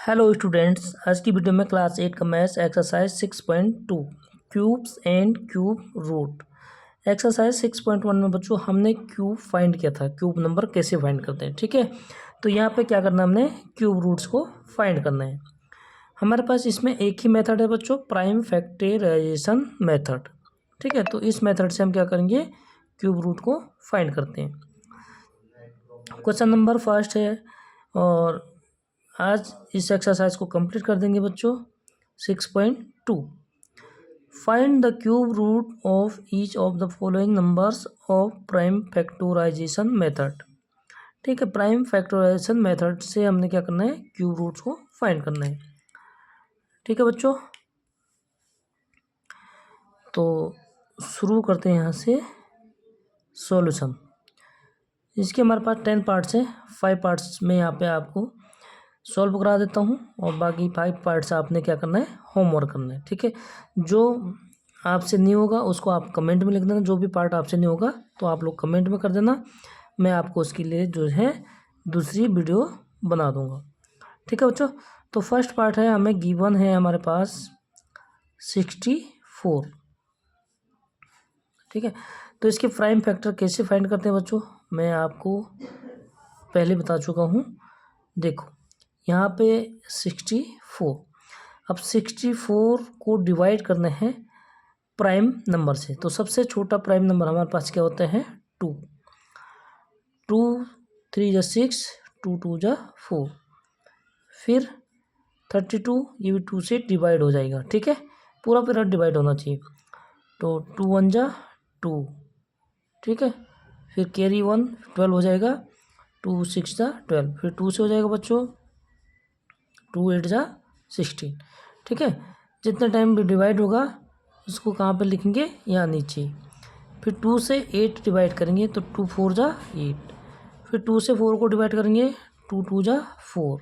Hello students, आज की video में क्लास 8 का maths exercise 6.2 cubes and cube root. Exercise 6.1 में बच्चों हमने क्यूब फाइंड किया था, क्यूब नंबर कैसे फाइंड करते हैं। ठीक है, तो यहाँ पे क्या करना है, हमने क्यूब रूट्स को फाइंड करना है। हमारे पास इसमें एक ही मेथड है बच्चों, प्राइम फैक्टराइजेशन मेथड। ठीक है, तो इस मेथड से हम क्या करेंगे, क्यूब रूट को फाइंड करते हैं। क्वेश्चन नंबर फर्स्ट है और आज इस एक्सरसाइज को कंप्लीट कर देंगे बच्चों। 6.2 find the cube root of each of the following numbers of prime factorization method. ठीक है, प्राइम फैक्टराइजेशन मेथड से हमने क्या करना है, क्यूब रूट्स को फाइंड करना है। ठीक है बच्चों, तो शुरू करते हैं यहाँ से सॉल्यूशन। इसके हमारे पास 10 पार्ट्स हैं, 5 पार्ट्स में यहाँ पे आपको सॉल्व करा देता हूँ और बाकी 5 पार्ट्स आपने क्या करना है, होमवर्क करना है। ठीक है, जो आपसे नहीं होगा उसको आप कमेंट में लिख देना, जो भी पार्ट आपसे नहीं होगा तो आप लोग कमेंट में कर देना, मैं आपको उसके लिए जो है दूसरी वीडियो बना दूँगा। ठीक है बच्चों, तो फर्स्ट पार्ट है, हमें गिवन है हमारे पास 64। ठीक है, तो इसके प्राइम फैक्टर कैसे फाइंड करते हैं बच्चों, मैं आपको पहले बता चुका हूँ। देखो यहाँ पे 64, अब 64 को डिवाइड करना है प्राइम नंबर से, तो सबसे छोटा प्राइम नंबर हमारे पास क्या होता है, 2। 2 3 जा 6, 2 2 जा 4, फिर 32, ये भी 2 से डिवाइड हो जाएगा। ठीक है, पूरा पूरा डिवाइड होना चाहिए, तो 2 1 जा 2। ठीक है, फिर कैरी 1 12 हो जाएगा, 2 6 जा 12, फिर 2 से हो जाएगा बच्चों 2 8 जा 16। ठीक है, जितना टाइम भी डिवाइड होगा इसको कहाँ पे लिखेंगे, यहाँ नीचे। फिर 2 से 8 डिवाइड करेंगे तो 2 4 जा 8, फिर 2 से 4 को डिवाइड करेंगे 2 2 जा 4,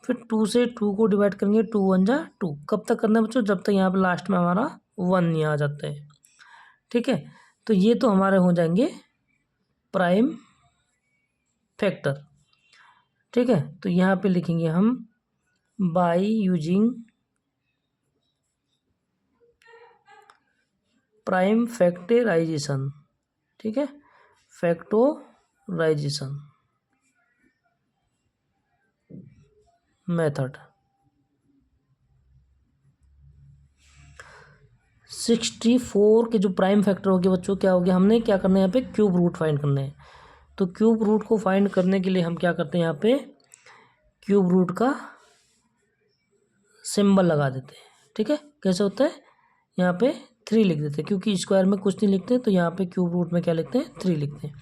फिर 2 से 2 को डिवाइड करेंगे 2 1 जा 2। कब तक करना है बच्चों, जब तक यहाँ पे लास्ट में हमारा 1 नहीं आ जाता है। ठीक है, तो ये तो हमारे हो जाएंगे प्राइम फैक्टर। ठीक है, तो यहाँ पे लिखेंगे हम बाय यूजिंग प्राइम फैक्टराइजेशन। ठीक है, फैक्टराइजेशन मेथड। 64 के जो प्राइम फैक्टर हो गए बच्चों, क्या हो गया, हमने क्या करना है यहाँ पे, क्यूब रूट फाइंड करना है। तो क्यूब रूट को फाइंड करने के लिए हम क्या करते हैं, यहाँ पे क्यूब रूट का सिंबल लगा देते हैं। ठीक है, कैसे होता है, यहाँ पे 3 लिख देते हैं, क्योंकि स्क्वायर में कुछ नहीं लिखते तो यहाँ पे क्यूब रूट में क्या लिखते हैं, 3 लिखते हैं।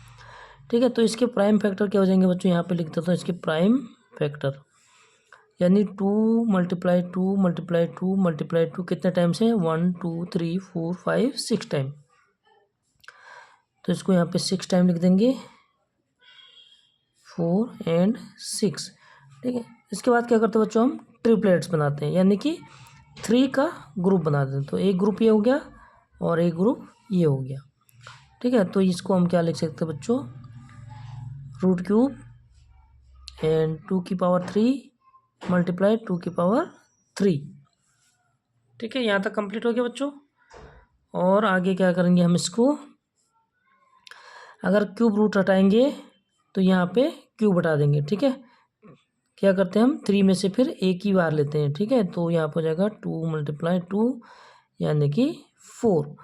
ठीक है, तो इसके प्राइम फैक्टर क्या हो जाएंगे बच्चों, यहाँ पे लिख देता हूँ इसके प्राइम फैक्टर, यानी 2 × 2 × 2 × 2 कितने टाइम से, 1 2 3 4 5 6 टाइम। तो इसको यहाँ पे 6 टाइम लिख देंगे, 4 और 6। ठीक है, इसके बाद क्या करते हैं बच्चों, हम ट्रिपलेट्स बनाते हैं, यानी कि 3 का ग्रुप बना देते हैं। तो एक ग्रुप ये हो गया और एक ग्रुप ये हो गया। ठीक है, तो इसको हम क्या लिख सकते हैं बच्चों, रूट क्यूब एंड 2 की पावर 3 मल्टीप्लाई 2 की पावर 3। ठीक है, यहाँ तक कंप्लीट हो गया बच्चों। और आगे क्या करेंगे हम, इसको अगर क्यूब रूट हटाएंगे तो यहाँ पे क्यूब हटा देंगे। ठीक है, क्या करते हैं हम, 3 में से फिर एक ही बार लेते हैं। ठीक है, तो यहाँ पर हो जाएगा 2 × 2 यानी कि 4।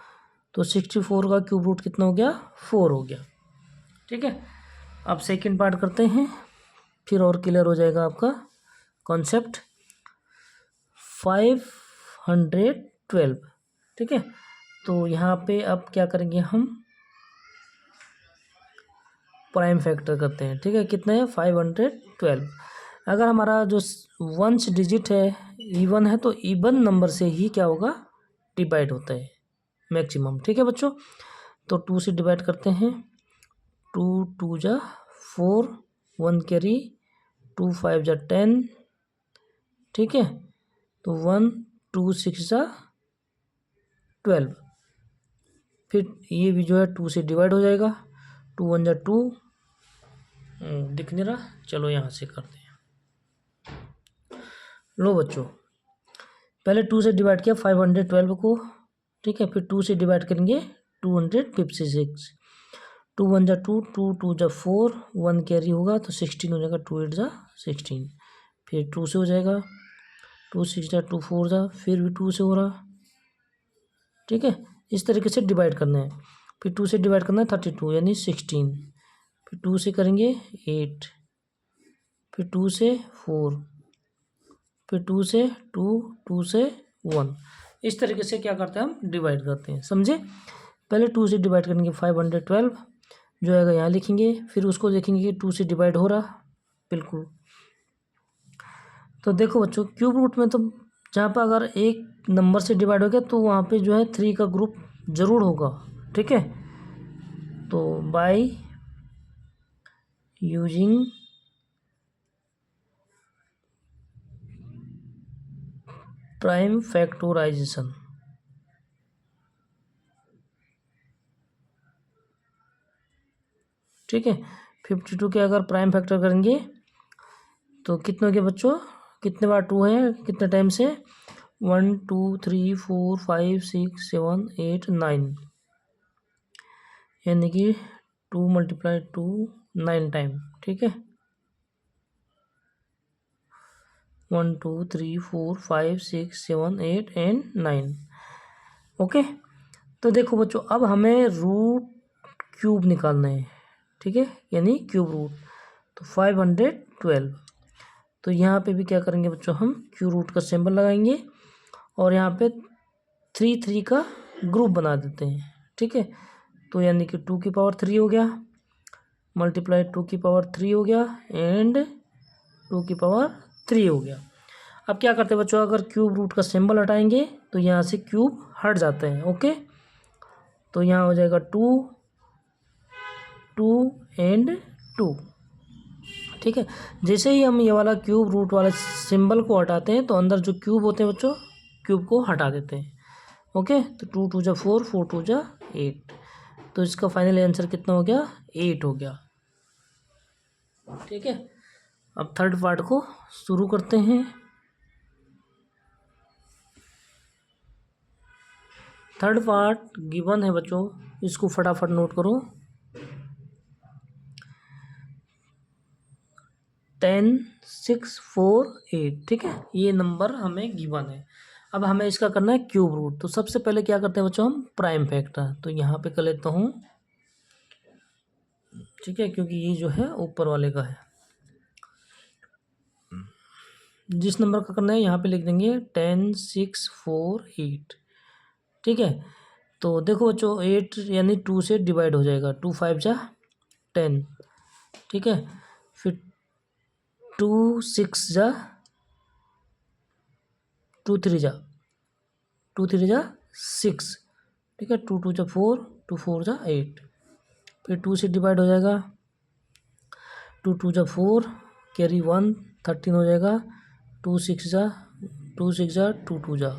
तो 64 का क्यूब रूट कितना हो गया, 4 हो गया। ठीक है, अब सेकंड पार्ट करते हैं, फिर और क्लियर हो जाएगा आपका कॉन्सेप्ट। 512। ठीक है, तो यहाँ पे अब क्या करेंगे हम, प्राइम फैक्टर करते हैं। ठीक है, कितने है, 512। अगर हमारा जो वंश डिजिट है इवन है, तो इवन नंबर से ही क्या होगा, डिवाइड होता है मैक्सिमम। ठीक है बच्चों, तो 2 से डिवाइड करते हैं, 2 2 जा 4, 1 कैरी, 2 5 जा 10। ठीक है, तो 1 2 6 जा 12, फिर ये भी जो है 2 से डिवाइड हो जाएगा, 2 1 जा 2, दिख नहीं रहा, चलो यहाँ से करते हैं। लो बच्चों, पहले 2 से डिवाइड किया 512 को, ठीक है, फिर 2 से डिवाइड करेंगे 256, 2 1 जा 2, 2 2 जा 4, 1 कैरी होगा तो 16 हो जाएगा, 2 8 जा 16, फिर 2 से हो जाएगा, 2 6 जा 2 4 जा, फिर भी 2 से हो रहा, ठीक है। इस तरीके से डिवाइड करना है, फिर 2 से डिवाइड करना है 32 यानी 16, फिर 2 से करेंगे 8, फिर 2 से 4, फिर 2 से 2, 2 से 1। इस तरीके से क्या करते हैं हम डिवाइड करते हैं, समझे। पहले 2 से डिवाइड करेंगे 512 जो आएगा यहाँ लिखेंगे, फिर उसको देखेंगे कि 2 से डिवाइड हो रहा, बिल्कुल। तो देखो बच्चों, क्यूब रूट में तो जहाँ पर अगर एक नंबर से डिवाइड हो गया तो वहाँ पे जो है 3 का ग्रुप ज़रूर होगा, ठीक है। तो बाय यूजिंग प्राइम फैक्टोराइजेशन, ठीक है, 52 के अगर प्राइम फैक्टर करेंगे तो कितने हो गए बच्चों, कितने बार 2 है, कितने टाइम से, 1 2 3 4 5 6 7 8 9, यानी कि 2 × 2 9 टाइम, ठीक है, 1 2 3 4 5 6 7 8 एंड 9, ओके। तो देखो बच्चों, अब हमें रूट क्यूब निकालना है, ठीक है, यानी क्यूब रूट, तो 512। तो यहाँ पे भी क्या करेंगे बच्चों, हम क्यूब रूट का सिंबल लगाएंगे और यहाँ पे 3 3 का ग्रुप बना देते हैं, ठीक है। तो यानी कि 2 की पावर 3 हो गया, मल्टीप्लाई 2 की पावर 3 हो गया एंड 2 की पावर 3 हो गया। अब क्या करते हैं बच्चों, अगर क्यूब रूट का सिंबल हटाएंगे तो यहाँ से क्यूब हट जाते हैं, ओके। तो यहाँ हो जाएगा 2 2 एंड 2, ठीक है। जैसे ही हम ये वाला क्यूब रूट वाले सिंबल को हटाते हैं तो अंदर जो क्यूब होते हैं बच्चों, क्यूब को हटा देते हैं, ओके। तो 2 2 जा 4, 4 2 जा 8, तो इसका फाइनल आंसर कितना हो गया, 8 हो गया, ठीक है। अब थर्ड पार्ट को शुरू करते हैं। थर्ड पार्ट गिवन है बच्चों, इसको फटाफट नोट करो, 10 6 4 8, ठीक है, ये नंबर हमें गिवन है। अब हमें इसका करना है क्यूब रूट, तो सबसे पहले क्या करते हैं बच्चों, हम प्राइम फैक्टर, तो यहाँ पे कर लेता हूँ, ठीक है, क्योंकि ये जो है ऊपर वाले का है, जिस नंबर का करना है यहाँ पे लिख देंगे 10 6 4 8, ठीक है। तो देखो बच्चों, 8 यानी 2 से डिवाइड हो जाएगा, 2 5 जा 10, ठीक है, फिर 2 6 जा 2 3 जा 2 3 जा 6, ठीक है, 2 2 जा 4, 2 4 जा 8, फिर 2 से डिवाइड हो जाएगा, 2 2 जा 4, कैरी 1 13 हो जाएगा, 2 6 जा 2 6 जा 2 2 जा,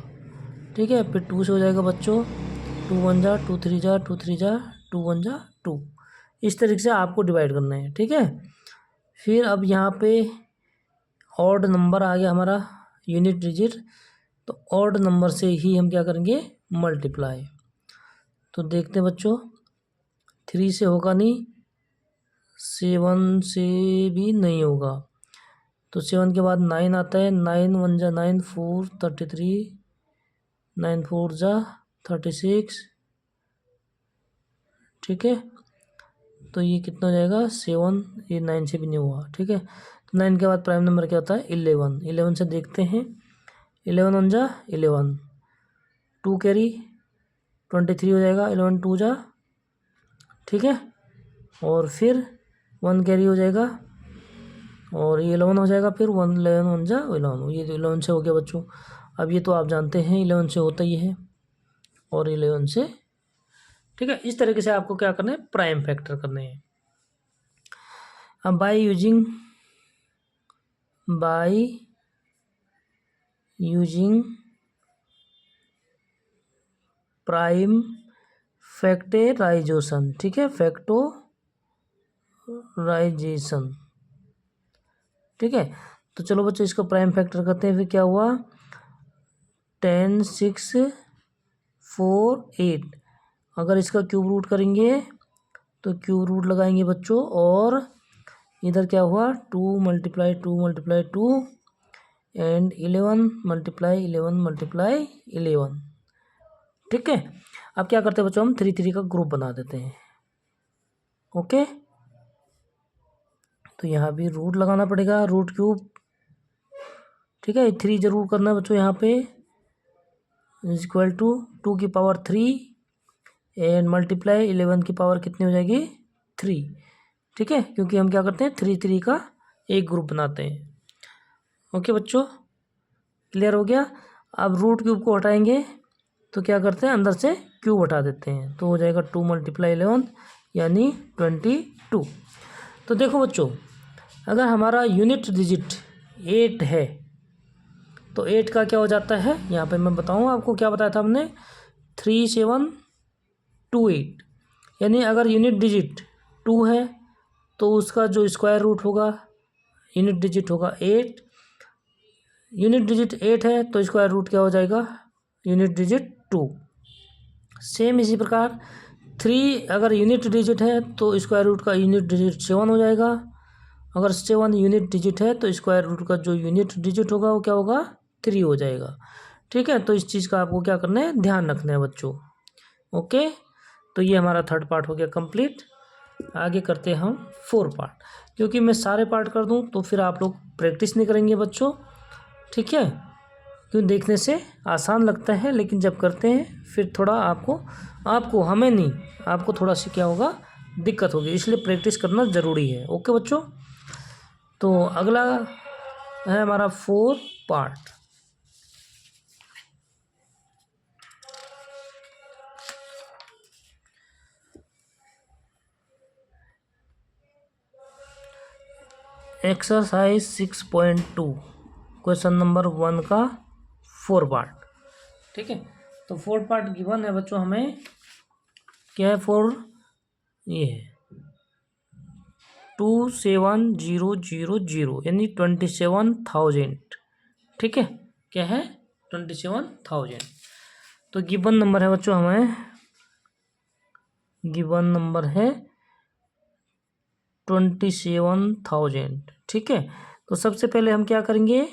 ठीक है, फिर 2 से हो जाएगा बच्चों, 2 1 जा 2 3 जा 2 3 जा 2 1 जा 2, इस तरीके से आपको डिवाइड करना है, ठीक है। फिर अब यहाँ पे ऑड नंबर आ गया हमारा यूनिट डिजिट, तो ऑड नंबर से ही हम क्या करेंगे, मल्टीप्लाई। तो देखते हैं बच्चों, 3 से होगा नहीं, 7 से भी नहीं होगा, तो 7 के बाद 9 आता है, 9 1 जा 9 4 33, 9 4 जा 36, ठीक है। तो ये कितना हो जाएगा 7, ये 9 से भी नहीं हुआ, ठीक है। तो 9 के बाद प्राइम नंबर क्या होता है 11, 11 से देखते हैं, 11 1 जा 11, 2 कैरी 23 हो जाएगा, 11 2 जा, ठीक है, और फिर 1 कैरी हो जाएगा और ये 11 हो जाएगा, फिर 1 11 1 जा 11, ये तो 11 से हो गया बच्चों। अब ये तो आप जानते हैं 11 से होता ही है और 11 से, ठीक है। इस तरीके से आपको क्या करना है, प्राइम फैक्टर करने हैं। अब बाय यूजिंग प्राइम फैक्टराइजेशन, ठीक है, फैक्टोराइजेशन, ठीक है। तो चलो बच्चों इसका प्राइम फैक्टर करते हैं। फिर क्या हुआ 10 6 4 8। अगर इसका क्यूब रूट करेंगे तो क्यूब रूट लगाएंगे बच्चों, और इधर क्या हुआ 2 multiply 2 multiply 2 and 11 multiply 11 multiply 11। ठीक है, अब क्या करते हैं बच्चों, हम 3 3 का ग्रुप बना देते हैं। ओके, तो यहाँ भी रूट लगाना पड़ेगा, रूट क्यूब। ठीक है, 3 जरूर करना है बच्चों यहाँ पे, इज इक्वल टू 2 की पावर 3 एंड मल्टीप्लाई 11 की पावर कितनी हो जाएगी 3। ठीक है, क्योंकि हम क्या करते हैं 3 3 का एक ग्रुप बनाते हैं। ओके बच्चों, क्लियर हो गया। अब रूट क्यूब को हटाएंगे तो क्या करते हैं, अंदर से क्यूब हटा देते हैं, तो हो जाएगा 2 मल्टीप्लाई 11 यानी 22। तो देखो बच्चों, अगर हमारा यूनिट डिजिट 8 है तो 8 का क्या हो जाता है, यहाँ पे मैं बताऊँ आपको क्या बताया था हमने, 3728। यानी अगर यूनिट डिजिट 2 है तो उसका जो स्क्वायर रूट होगा, यूनिट डिजिट होगा 8। यूनिट डिजिट 8 है तो स्क्वायर रूट क्या हो जाएगा, यूनिट डिजिट 2। सेम इसी प्रकार 3 अगर यूनिट डिजिट है तो स्क्वायर रूट का यूनिट डिजिट 7 हो जाएगा। अगर 7 यूनिट डिजिट है तो स्क्वायर रूट का जो यूनिट डिजिट होगा वो क्या होगा 3 हो जाएगा। ठीक है, तो इस चीज़ का आपको क्या करना है, ध्यान रखना है बच्चों। ओके, तो ये हमारा थर्ड पार्ट हो गया कंप्लीट। आगे करते हैं हम 4 पार्ट, क्योंकि मैं सारे पार्ट कर दूं तो फिर आप लोग प्रैक्टिस नहीं करेंगे बच्चों। ठीक है, क्यों, देखने से आसान लगता है लेकिन जब करते हैं फिर थोड़ा आपको हमें नहीं, आपको थोड़ा सी क्या होगा, दिक्कत होगी, इसलिए प्रैक्टिस करना ज़रूरी है। ओके बच्चों, तो अगला है हमारा 4 पार्ट। एक्सरसाइज 6.2 क्वेश्चन नंबर 1 का 4 पार्ट। ठीक है, तो 4 पार्ट गिवन है बच्चों, हमें क्या है 4, ये है 27000 यानी 27,000। ठीक है, क्या है 27,000। तो गिवन नंबर है बच्चों, हमें गिवन नंबर है 27,000। ठीक है, तो सबसे पहले हम क्या करेंगे,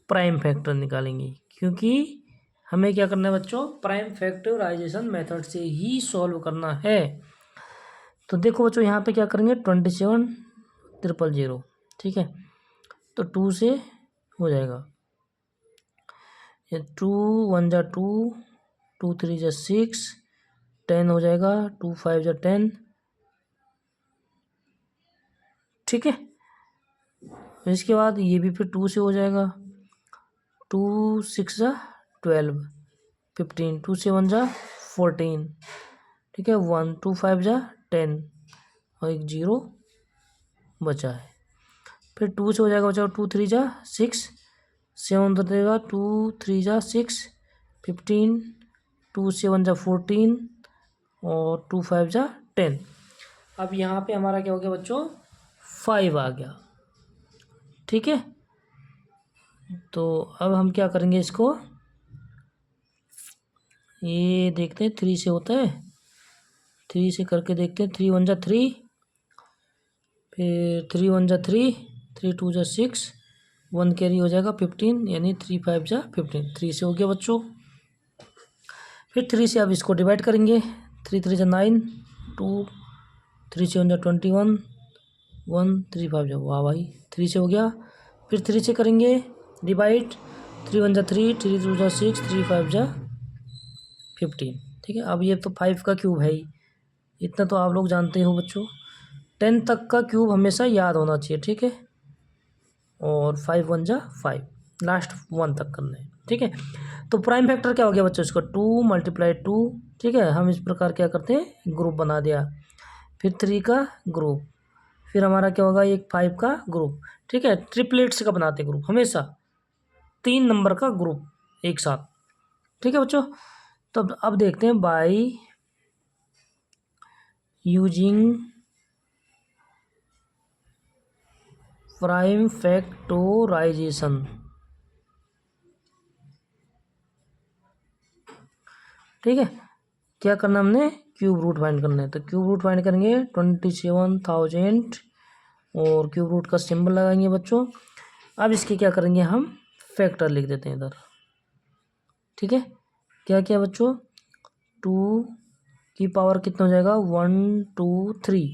प्राइम फैक्टर निकालेंगे, क्योंकि हमें क्या करना है बच्चों, प्राइम फैक्टराइजेशन मेथड से ही सॉल्व करना है। तो देखो बच्चों, यहाँ पे क्या करेंगे 27,000। ठीक है, तो 2 से हो जाएगा, ये 2 1 जा 2, 2 3 जा 6, 10 हो जाएगा, 2 5 जा 10। ठीक है, इसके बाद ये भी फिर 2 से हो जाएगा, 2 6 जा 12, 15, 2 7 जा 14। ठीक है, 1 2 5 जा 10 और एक 0 बचा है। फिर 2 से हो जाएगा बचा, 2 3 जा 6, 7 उधर देगा, 2 3 जा 6, 15, 2 7 जा 14 और 2 5 जा 10। अब यहाँ पे हमारा क्या हो गया बच्चों, 5 आ गया। ठीक है, तो अब हम क्या करेंगे, इसको ये देखते हैं 3 से होता है, 3 से करके देखते हैं। 3 1 जा 3, फिर 3 1 जा 3, 3 2 जा 6, 1 कैरी हो जाएगा 15, यानी 3 5 जा 15। 3 से हो गया बच्चों। फिर 3 से अब इसको डिवाइड करेंगे, 3 3 जा 9, 2 3 7 जा 21, 1 3 5 जा, वाह भाई 3 से हो गया। फिर 3 से करेंगे डिवाइड, 3 1 जा 3, 3 2 जा 6, 3 5 जा 15। ठीक है, अब ये तो 5 का क्यूब है ही, इतना तो आप लोग जानते हो बच्चों। 10 तक का क्यूब हमेशा याद होना चाहिए। ठीक है, और 5 1 जा 5, लास्ट 1 तक करना है। ठीक है, तो प्राइम फैक्टर क्या हो गया बच्चों, इसका 2 मल्टीप्लाई 2। ठीक है, हम इस प्रकार क्या करते हैं, ग्रुप बना दिया, फिर 3 का ग्रुप, फिर हमारा क्या होगा, एक 5 का ग्रुप। ठीक है, ट्रिपलेट्स का बनाते ग्रुप, हमेशा 3 नंबर का ग्रुप एक साथ। ठीक है बच्चों, तो अब देखते हैं, बाई यूजिंग प्राइम फैक्टोराइजेशन। ठीक है, क्या करना हमने, क्यूब रूट फाइंड करना है। तो क्यूब रूट फाइंड करेंगे 27,000 और क्यूब रूट का सिंबल लगाएंगे बच्चों। अब इसके क्या करेंगे हम, फैक्टर लिख देते हैं इधर। ठीक है, क्या क्या बच्चों, 2 की पावर कितना हो जाएगा, 1 2 3,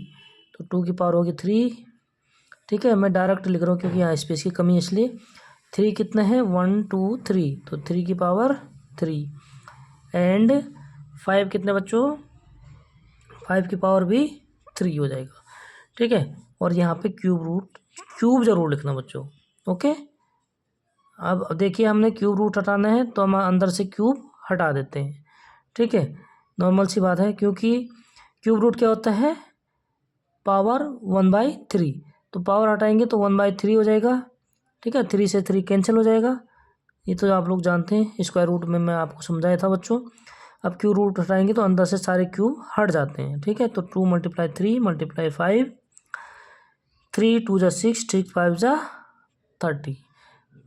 तो 2 की पावर होगी 3। ठीक है, मैं डायरेक्ट लिख रहा हूँ क्योंकि यहाँ स्पेस की कमी है इसलिए। 3 कितना है, 1 2 3, तो 3 की पावर 3 एंड 5 कितने बच्चों, 5 की पावर भी 3 हो जाएगा। ठीक है, और यहाँ पे क्यूब जरूर लिखना बच्चों। ओके, अब देखिए हमने क्यूब रूट हटाना है तो हम अंदर से क्यूब हटा देते हैं। ठीक है, नॉर्मल सी बात है, क्योंकि क्यूब रूट क्या होता है, पावर 1/3, तो पावर हटाएंगे तो 1/3 हो जाएगा। ठीक है, 3 से 3 कैंसिल हो जाएगा, ये तो आप लोग जानते हैं, स्क्वायर रूट में मैं आपको समझाया था बच्चों। अब क्यूब रूट हटाएंगे तो अंदर से सारे क्यूब हट जाते हैं। ठीक है, तो 2 × 3 × 5, 3 2 × 6, 6 5 × 30,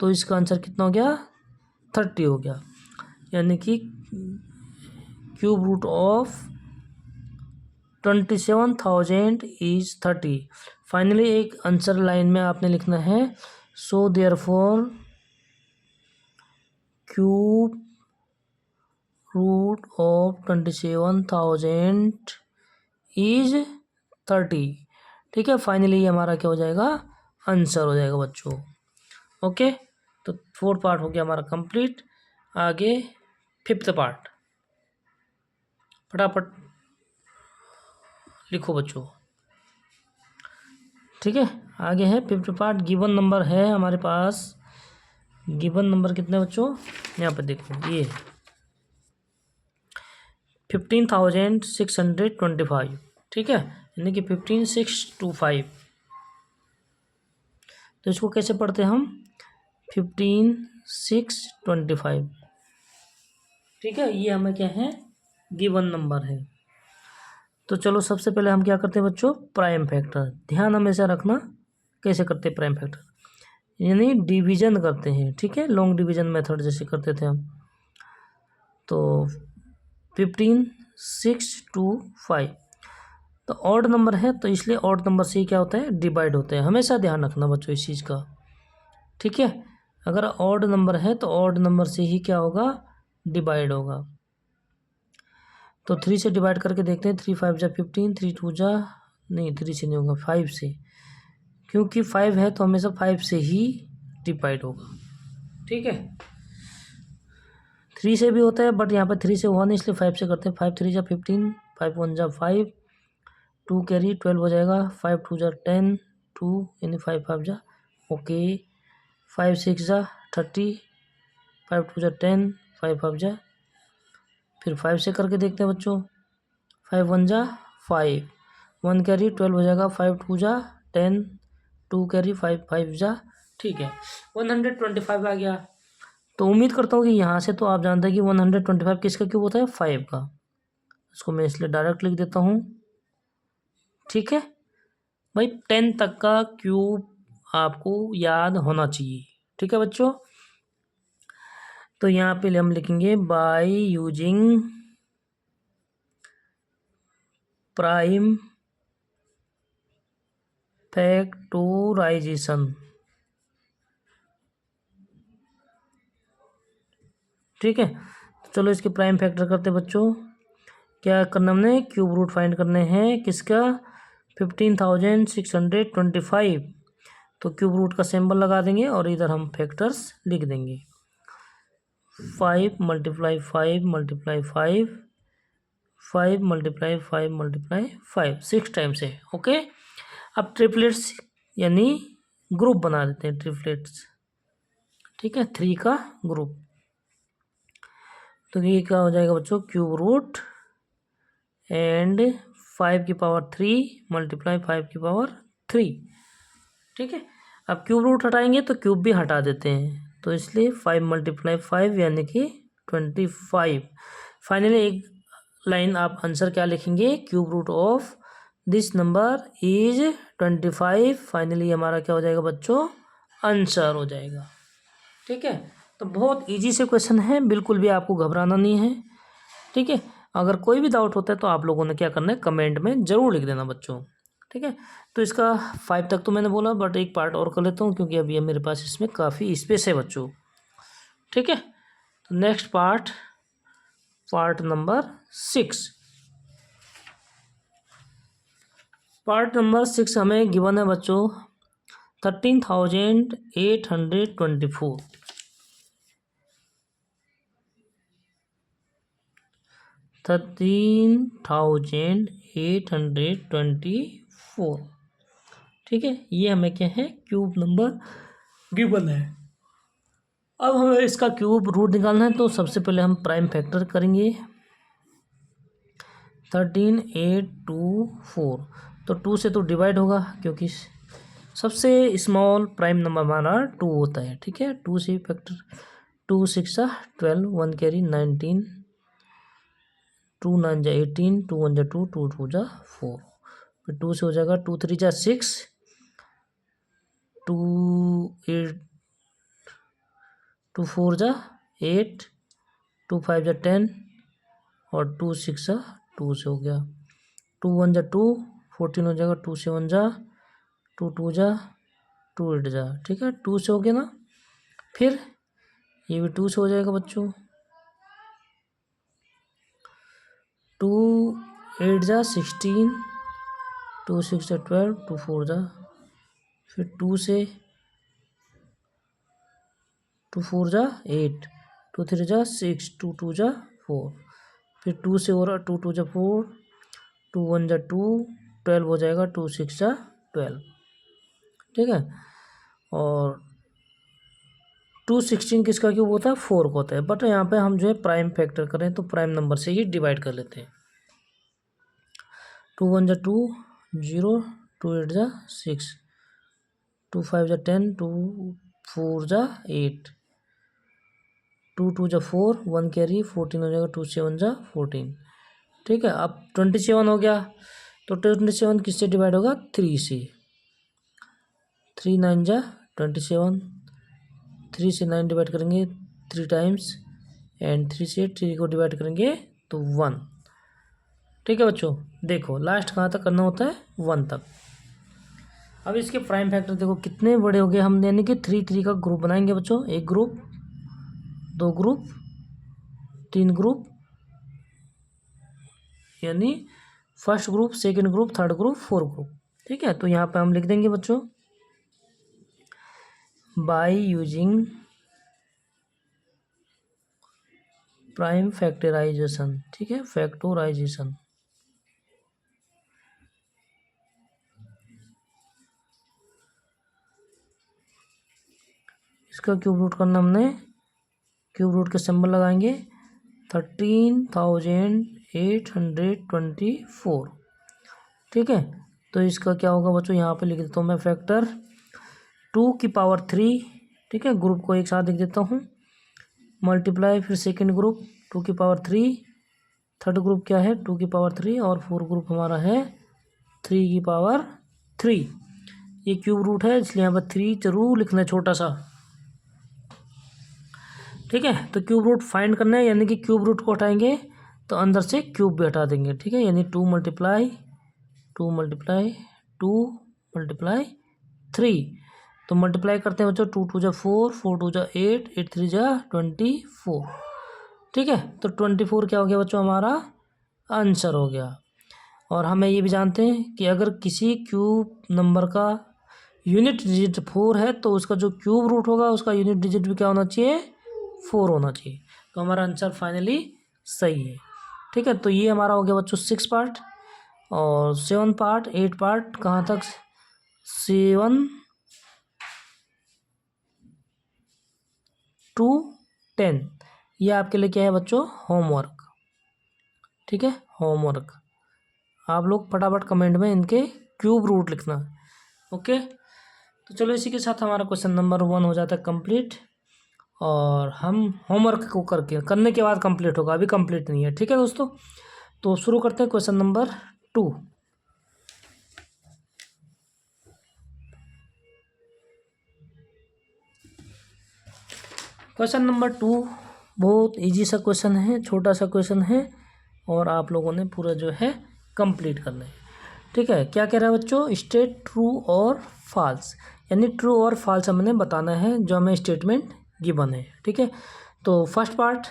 तो इसका आंसर कितना हो गया, 30 हो गया। यानी कि cube root of 27,000 is 30। Finally एक आंसर लाइन में आपने लिखना है, so therefore cube root of 27,000 is 30। ठीक है, फाइनली हमारा क्या हो जाएगा, आंसर हो जाएगा बच्चों। ओके, तो 4th पार्ट हो गया हमारा कंप्लीट। आगे 5th पार्ट, फटाफट लिखो बच्चों। ठीक है, आगे है 5th पार्ट। गिवन नंबर है हमारे पास, गिवन नंबर कितने बच्चों, यहाँ पर देखो ये 15,625। ठीक है, यानी कि 15,625। तो इसको कैसे पढ़ते हैं हम, 15,625। ठीक है, ये हमें क्या है, गिवन नंबर है। तो चलो सबसे पहले हम क्या करते हैं बच्चों, प्राइम फैक्टर। ध्यान हमेशा रखना कैसे करते हैं प्राइम फैक्टर, यानी डिवीजन करते हैं। ठीक है, लॉन्ग डिवीजन मेथड जैसे करते थे हम। तो 15,625 तो ऑड नंबर है, तो इसलिए ऑड नंबर से ही क्या होता है, डिवाइड होते हैं। हमेशा ध्यान रखना बच्चों इस चीज़ का। ठीक है, अगर ऑड नंबर है तो ऑड नंबर से ही क्या होगा, डिवाइड होगा। तो 3 से डिवाइड करके देखते हैं, 3 5 × 15, 3 2 नहीं 3 से नहीं होगा, 5 से, क्योंकि 5 है तो हमेशा 5 से ही डिवाइड होगा। ठीक है, 3 से भी होता है बट यहाँ पर 3 से 1 इसलिए 5 से करते हैं। 5 3 × 15, 5 1 × 5, 2 कैरी 12 हो जाएगा, 5 2 × 10, 2 यानी 5 5 × ओके, 5 6 × 30, 5 2 × 10, 5 5 × फिर 5 से करके देखते हैं बच्चों, 5 1 × 5, 1 कैरी 12 हो जाएगा, 5 2 × 10, 2 कैरी 5 5 × ठीक है, 125 आ गया। तो उम्मीद करता हूँ कि यहाँ से तो आप जानते हैं कि 125 किसका क्यूब होता है, 5 का। इसको मैं इसलिए डायरेक्ट लिख देता हूँ। ठीक है भाई, 10 तक का क्यूब आपको याद होना चाहिए। ठीक है बच्चों, तो यहाँ पे हम लिखेंगे बाय यूजिंग प्राइम फैक्टोराइजेशन। ठीक है, तो चलो इसके प्राइम फैक्टर करते बच्चों। क्या करना हमने, क्यूब रूट फाइंड करने हैं किसका, 15,625। तो क्यूब रूट का सिंबल लगा देंगे और इधर हम फैक्टर्स लिख देंगे, 5 × 5 × 5 × 5 × 5 × 5 6 टाइम्स है। ओके, अब ट्रिपलेट्स यानी ग्रुप बना देते हैं, ट्रिपलेट्स। ठीक है, 3 का ग्रुप। तो ये क्या हो जाएगा बच्चों, क्यूब रूट एंड 5 की पावर 3 × 5 की पावर 3। ठीक है, अब क्यूब रूट हटाएंगे तो क्यूब भी हटा देते हैं, तो इसलिए 5 × 5 यानी कि 25। फाइनली एक लाइन आप आंसर क्या लिखेंगे, cube root of this number is 25। Finally हमारा क्या हो जाएगा बच्चों, आंसर हो जाएगा। ठीक है, तो बहुत इजी से क्वेश्चन है, बिल्कुल भी आपको घबराना नहीं है। ठीक है, अगर कोई भी डाउट होता है तो आप लोगों ने क्या करना है, कमेंट में ज़रूर लिख देना बच्चों। ठीक है, तो इसका 5 तक तो मैंने बोला, बट एक पार्ट और कर लेता हूँ क्योंकि अभी मेरे पास इसमें काफ़ी स्पेस है बच्चों। ठीक है, तो next part number 6। Part number 6 हमें गिवन है बच्चों 13,824। 13,824। ठीक है, ये हमें क्या है, क्यूब नंबर गिवन है। अब हमें इसका क्यूब रूट निकालना है, तो सबसे पहले हम प्राइम फैक्टर करेंगे। 13,824, तो 2 से तो डिवाइड होगा क्योंकि सबसे स्मॉल प्राइम नंबर हमारा 2 होता है। ठीक है, 2 से फैक्टर, 2 6 12, 1 कैरी 19, 2 9 जा 18, 2 1 जा 2, 2 2 जा 4, फिर 2 से हो जाएगा 2 3 जा 6, 2 8, 2 4 जा 8, 2 5 जा 10 और 2 6 जा 2 से हो गया, 2 1 जा 2, 14 हो जाएगा, 2 7 जा 2, 2 जा 2 8 जा। ठीक है, 2 से हो गया ना, फिर ये भी 2 से हो जाएगा बच्चों, 2 8 जा 16, 2 6 जा 12, 2 4 जा, फिर 2 से 2 4 जा 8, 2 3 जा 6, 2 2 जा 4, फिर 2 से हो रहा 2 2 जा 4, 2 1 जा 2, 12 हो जाएगा, 2 6 जा 12। ठीक है, और 2 16 किसका क्यूब होता है, 4 का होता है, बट यहाँ पे हम जो है प्राइम फैक्टर करें तो प्राइम नंबर से ही डिवाइड कर लेते हैं। 2 1 जा 2 0, 2 8 जा 6, 2 5 जा 10, 2 4 जा 8, 2 2 जा 4, 1 कैरी 14 हो जाएगा, 2 7 जा 14। ठीक है, अब 27 हो गया, तो 27 किससे डिवाइड होगा, 3 से, 3 9 जा 27, 3 से 9 डिवाइड करेंगे 3 टाइम्स, एंड 3 से 3 को डिवाइड करेंगे तो 1। ठीक है बच्चों, देखो लास्ट कहाँ तक करना होता है, 1 तक। अब इसके प्राइम फैक्टर देखो कितने बड़े हो गए, हम यानी कि 3 3 का ग्रुप बनाएंगे बच्चों, एक ग्रुप, 2 ग्रुप, 3 ग्रुप, यानी first group, second group, third group, fourth group. ठीक है, तो यहाँ पे हम लिख देंगे बच्चों, बाय यूजिंग प्राइम फैक्टराइजेशन। ठीक है, फैक्टराइजेशन, इसका क्यूब रूट करना हमने, क्यूब रूट के सिंबल लगाएंगे, 13,824। ठीक है, तो इसका क्या होगा बच्चों, यहाँ पे लिख देता हूँ मैं फैक्टर 2 की पावर 3। ठीक है, ग्रुप को एक साथ लिख देता हूँ, मल्टीप्लाई, फिर सेकंड ग्रुप 2 की पावर 3, थर्ड ग्रुप क्या है 2 की पावर 3, और फोर्थ ग्रुप हमारा है 3 की पावर 3। ये क्यूब रूट है इसलिए यहाँ पर 3 जरूर लिखना है छोटा सा। ठीक है, तो क्यूब रूट फाइंड करना है, यानी कि क्यूब रूट को हटाएंगे तो अंदर से क्यूब भी हटा देंगे। ठीक है, यानी 2 मल्टीप्लाई 2 मल्टीप्लाई 2 मल्टीप्लाई 3, तो मल्टीप्लाई करते हैं बच्चों, 2 2 जा 4, 4 2 जा 8, 8 3 जा 24। ठीक है, तो 24 क्या हो गया बच्चों, हमारा आंसर हो गया। और हमें ये भी जानते हैं कि अगर किसी क्यूब नंबर का यूनिट डिजिट 4 है तो उसका जो क्यूब रूट होगा उसका यूनिट डिजिट भी क्या होना चाहिए, 4 होना चाहिए। तो हमारा आंसर फाइनली सही है। ठीक है, तो ये हमारा हो गया बच्चों 6 पार्ट, और 7 पार्ट 8 पार्ट कहाँ तक, 7 to 10, ये आपके लिए क्या है बच्चों, होमवर्क। ठीक है, होमवर्क आप लोग फटाफट कमेंट में इनके क्यूब रूट लिखना। ओके, तो चलो इसी के साथ हमारा क्वेश्चन नंबर 1 हो जाता है कंप्लीट, और हम होमवर्क को करने के बाद कंप्लीट होगा, अभी कंप्लीट नहीं है। ठीक है दोस्तों, तो शुरू करते हैं क्वेश्चन नंबर 2। क्वेश्चन नंबर 2 बहुत इजी सा क्वेश्चन है, छोटा सा क्वेश्चन है और आप लोगों ने पूरा जो है कंप्लीट करना है। ठीक है, क्या कह रहा है बच्चों, स्टेट ट्रू और फॉल्स, यानी ट्रू और फॉल्स हमने बताना है जो हमें स्टेटमेंट गिवन है। ठीक है, तो first part,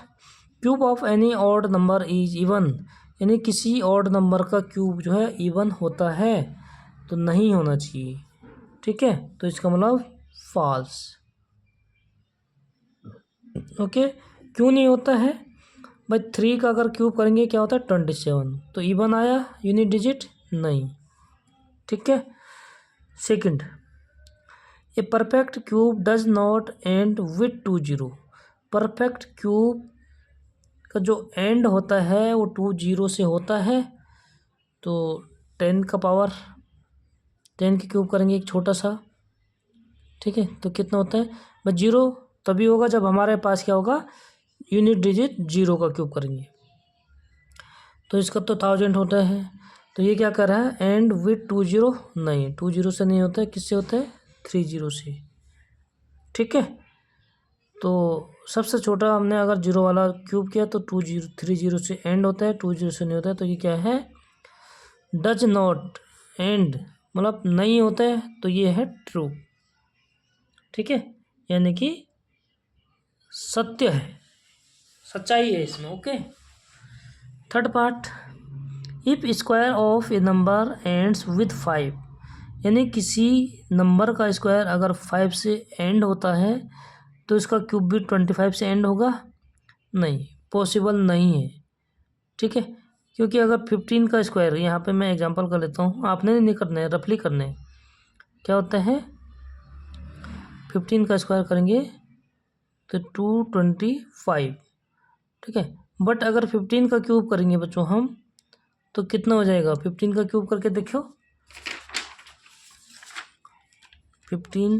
cube of any odd number is even, यानी किसी ऑड नंबर का क्यूब जो है इवन होता है तो नहीं होना चाहिए। ठीक है, तो इसका मतलब फॉल्स। ओके, क्यों नहीं होता है भाई, 3 का अगर क्यूब करेंगे क्या होता है 27, तो इवन आया यूनिट डिजिट नहीं। ठीक है, second, a perfect cube does not and with 20, perfect cube का जो एंड होता है वो 20 से होता है, तो 10 का पावर 10 की क्यूब करेंगे एक छोटा सा। ठीक है, तो कितना होता है बस 0 तभी होगा जब हमारे पास क्या होगा यूनिट डिजिट 0 का क्यूब करेंगे, तो इसका तो 1000 होता है। तो ये क्या कर रहा है एंड विथ 20, नहीं 20 से नहीं होता है, किससे होता है 30 से। ठीक है, तो सबसे छोटा हमने अगर 0 वाला क्यूब किया तो 30 से एंड होता है, 20 से नहीं होता है, तो ये क्या है डज नॉट एंड, मतलब नहीं होता है, तो ये है ट्रू। ठीक है, यानी कि सत्य है, सच्चाई है इसमें। Okay, third part, if square of a number ends with 5, यानी किसी नंबर का स्क्वायर अगर 5 से एंड होता है तो इसका क्यूब भी 25 से एंड होगा, नहीं, पॉसिबल नहीं है। ठीक है, क्योंकि अगर 15 का स्क्वायर, यहाँ पे मैं एग्जांपल कर लेता हूँ, आपने नहीं करना है, रफली करना है। क्या होता है 15 का स्क्वायर करेंगे तो 225। ठीक है, बट अगर 15 का क्यूब करेंगे बच्चों हम, तो कितना हो जाएगा 15 का क्यूब करके देखो, 15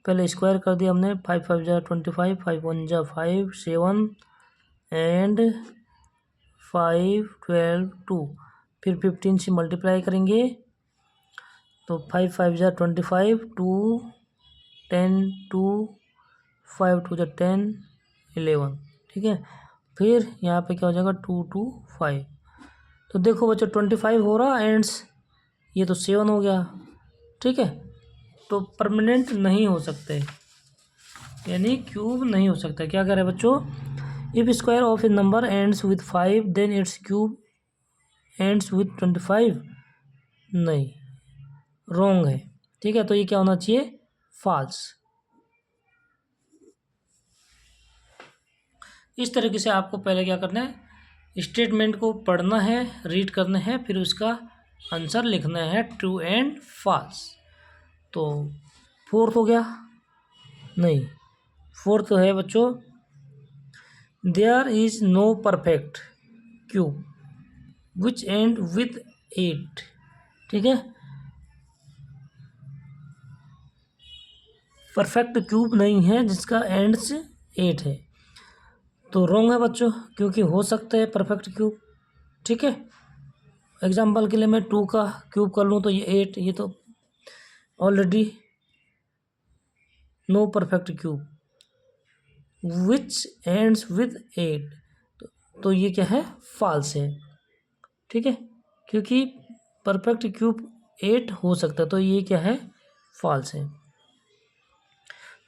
पहले स्क्वायर कर दिया हमने, 5 5 जा 25, 5 1 जा 5 7 एंड 5 12 2, फिर 15 से मल्टीप्लाई करेंगे तो 5 5 जा 25, 2 10 2 5 2 जा 10 11। ठीक है, फिर यहाँ पे क्या हो जाएगा 2 2 5, तो देखो बच्चों 25 हो रहा एंड्स, ये तो 7 हो गया। ठीक है, तो परमानेंट नहीं हो सकते, यानी क्यूब नहीं हो सकता। क्या कह रहे हैं बच्चों, if square of a number ends with 5 then its cube ends with 25, नहीं, रॉन्ग है। ठीक है, तो ये क्या होना चाहिए फॉल्स। इस तरीके से आपको पहले क्या करना है, स्टेटमेंट को पढ़ना है, रीड करना है, फिर उसका आंसर लिखना है ट्रू एंड फॉल्स। तो फोर्थ हो गया, नहीं, फोर्थ है बच्चों, there is no perfect cube which end with 8। ठीक है, परफेक्ट क्यूब नहीं है जिसका एंड्स 8 है, तो रॉन्ग है बच्चों, क्योंकि हो सकता है परफेक्ट क्यूब। ठीक है, एग्जांपल के लिए मैं 2 का क्यूब कर लूँ तो ये 8, ये तो already know perfect cube which ends with 8, तो ये क्या है फॉल्स है। ठीक है, क्योंकि परफेक्ट क्यूब 8 हो सकता है, तो ये क्या है फॉल्स है।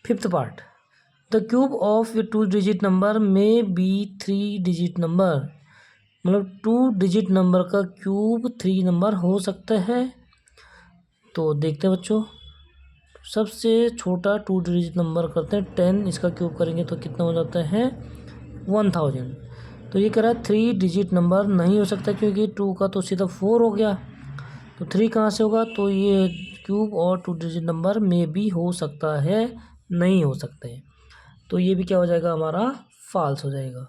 Fifth part, the cube of A 2 digit number में बी 3 डिजिट नंबर, मतलब 2 डिजिट नंबर का क्यूब 3 नंबर हो सकता है। तो देखते हैं बच्चों, सबसे छोटा 2 डिजिट नंबर करते हैं 10, इसका क्यूब करेंगे तो कितना हो जाता है 1000। तो ये कह रहा है 3 डिजिट नंबर नहीं हो सकता, क्योंकि 2 का तो सीधा 4 हो गया, तो 3 कहाँ से होगा, तो ये क्यूब और 2 डिजिट नंबर में भी हो सकता है, नहीं हो सकते हैं, तो ये भी क्या हो जाएगा हमारा फॉल्स हो जाएगा।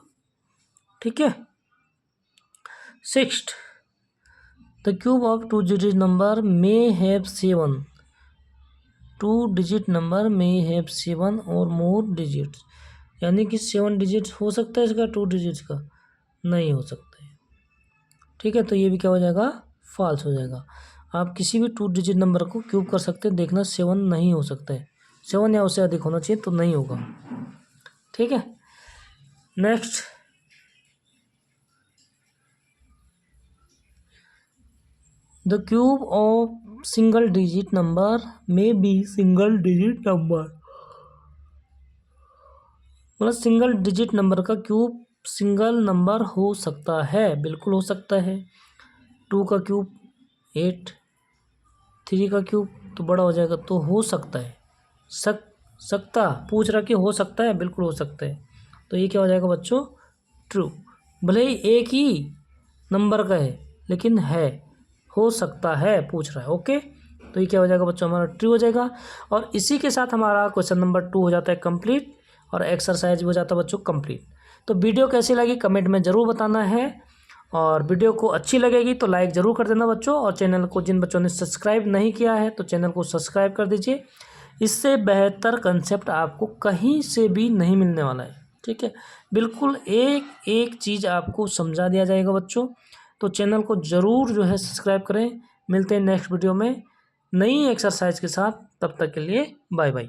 ठीक है, sixth, the cube of 2 digit number may have 7, 2 digit number may have 7 और मोर डिजिट्स, यानी कि 7 डिजिट्स हो सकता है इसका, 2 डिजिट्स का नहीं हो सकता है। ठीक है, तो ये भी क्या हो जाएगा फॉल्स हो जाएगा। आप किसी भी 2 डिजिट नंबर को क्यूब कर सकते हैं, देखना 7 नहीं हो सकता है, 7 या उससे अधिक होना चाहिए तो नहीं होगा। ठीक है। Next, the cube of single digit number may be single digit number, मतलब सिंगल डिजिट नंबर का क्यूब सिंगल नंबर हो सकता है, बिल्कुल हो सकता है। 2 का क्यूब 8, 3 का क्यूब तो बड़ा हो जाएगा, तो हो सकता है। सकता पूछ रहा कि हो सकता है, बिल्कुल हो सकता है। तो ये क्या हो जाएगा बच्चों, ट्रू। भले ही एक ही नंबर का है लेकिन है, हो सकता है पूछ रहा है। ओके, तो ये क्या हो जाएगा बच्चों, हमारा ट्रू हो जाएगा। और इसी के साथ हमारा क्वेश्चन नंबर 2 हो जाता है कंप्लीट, और एक्सरसाइज भी हो जाता है बच्चों कंप्लीट। तो वीडियो कैसी लगी कमेंट में ज़रूर बताना है, और वीडियो को अच्छी लगेगी तो लाइक ज़रूर कर देना बच्चों, और चैनल को जिन बच्चों ने सब्सक्राइब नहीं किया है तो चैनल को सब्सक्राइब कर दीजिए। इससे बेहतर कंसेप्ट आपको कहीं से भी नहीं मिलने वाला है, ठीक है। बिल्कुल एक एक चीज़ आपको समझा दिया जाएगा बच्चों। तो चैनल को ज़रूर जो है सब्सक्राइब करें। मिलते हैं नेक्स्ट वीडियो में नई एक्सरसाइज के साथ, तब तक के लिए बाय बाय।